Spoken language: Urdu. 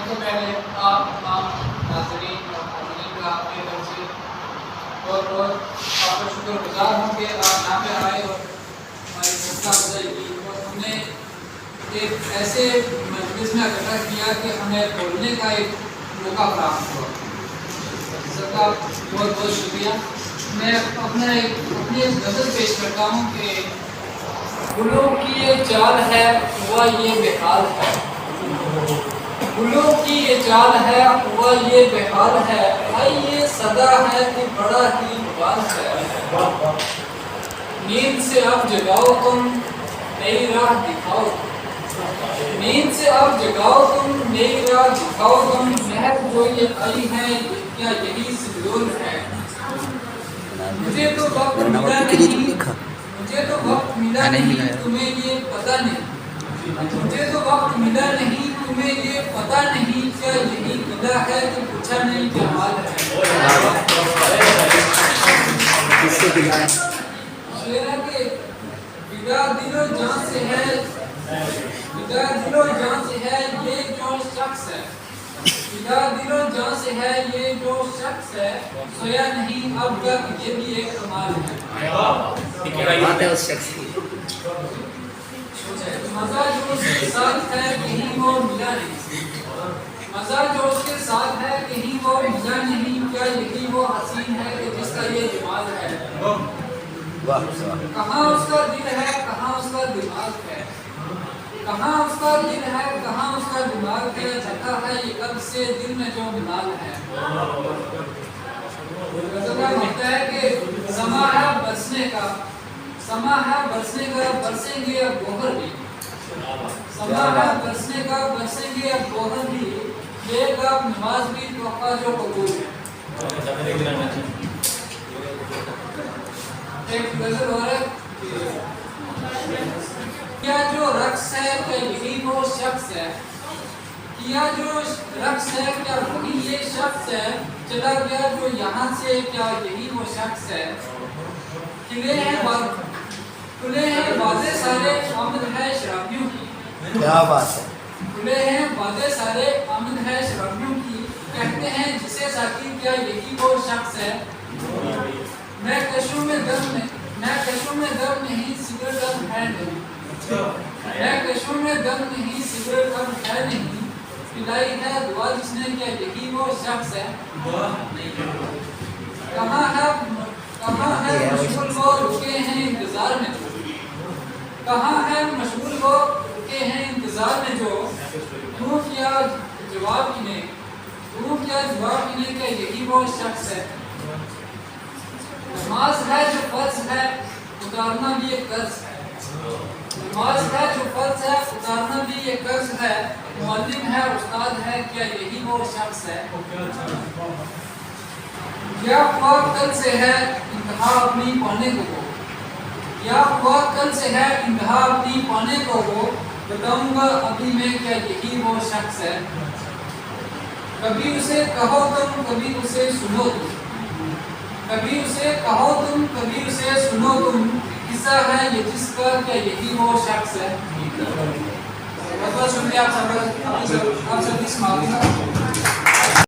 سب سے پہلے آپ تمام ناظرین اور حاضرین کا اپنے طرف سے بہت بہت آپ کا شکر گزار ہوں کہ آپ یہاں پہ آئے اور ہماری حوصلہ افزائی کی اور ہم نے ایک ایسے مجلس میں اکٹھا کیا کہ ہمیں بولنے کا ایک موقع فراہم ہوا. سب کا بہت بہت شکریہ. میں اپنی ایک نظر پیش کرتا ہوں کہ گلوں کی یہ چال ہے ہوا یہ بحال ہے. گلوں کی یہ چال ہے ہوا یہ بحال ہے. بھائی یہ صدا ہے کہ بڑا ہی بال ہے. نیند سے اب جگاؤ تم نئی راہ دکھاؤ. نیند سے اب جگاؤ تم نئی راہ دکھاؤ تم. مہر جو یہ آئی ہے کیا یہی سیڈول ہے. مجھے تو وقت ملا نہیں تمہیں یہ پتہ نہیں. مجھے تو وقت ملا نہیں تمہیں یہ پتہ نہیں. کیا یہی خدا ہے کہ پوچھا نہیں کیا حال ہے. شعر ہے کہ فدا دل و جان سے ہے, فدا دل و جان سے ہے یہ جو شخص ہے. فدا دل و جان سے ہے یہ جو شخص ہے. سویا نہیں اب تک یہ بھی ایک کمال ہے. بات ہے اس شخص کی. مزہ جو اس کے ساتھ ہے کہیں وہ ملا نہیں. مزہ جو اس کے ساتھ ہے کہیں وہ ملا نہیں. کیا یہی وہ حسین ہے کہ جس کا یہ جمال ہے. کہاں اس کا دل ہے کہاں اس کا دماغ ہے. کہاں اس کا دل ہے کہاں اس کا دماغ ہے. رکھا ہے یہ کب سے دل میں جو بلال ہے. کہتا ہے کہ سما ہے برسنے کا, سما ہے برسنے کا برسیں گے اب گوہر بھی. سما ہے برسنے کا برسیں گے اب گوہر بھی. یہ کب نماز بھی توقع جو قبول ہے. ایک غزل اور ہے کیا جو رقص ہے کیا یہی وہ شخص ہے. کیا جو رقص ہے کیا وہی یہ شخص ہے. چلا گیا جو یہاں سے کیا یہی وہ شخص ہے. کھلے ہیں وعدے سارے آمد ہے شرابیوں کی. کیا بات ہے. کھلے ہیں وعدے سارے آمد ہے شرابیوں کی. کہتے ہیں جسے ساقی کیا یہی وہ شخص ہے. میں کشوں میں دم نہیں سگریٹ اب ہے نہیں. میں کشوں میں دم نہیں سگریٹ اب ہے نہیں. پلائی ہے دعا جس نے کیا یہی وہ شخص ہے. کہاں ہے مشغول وہ رکے ہیں انتظار میں. کہاں ہے مشغول وہ رکے ہیں انتظار میں. جو کیوں کیا جواب انہیں کیا یہی وہ شخص ہے. نماز ہے جو فرض ہے اتارنا بھی ایک قرض ہے. نماز ہے جو فرض ہے اتارنا بھی ایک قرض ہے. معلم ہے استاد ہے کیا یہی وہ شخص ہے. یا خواب کل سے ہے انتہا اپنی پانے کو وہ. یا خواب کل سے ہے انتہا اپنی پانے کو وہ. بتاؤں گا ابھی میں کیا یہی وہ شخص ہے. کبھی اسے کہو تم کبھی اسے سنو تم. کبھی اسے کہو تم کبھی اسے سنو تم. قصہ ہے یہ جس کا کیا یہی وہ شخص ہے. بہت بہت شکریہ آپ سب کی سماعت کا.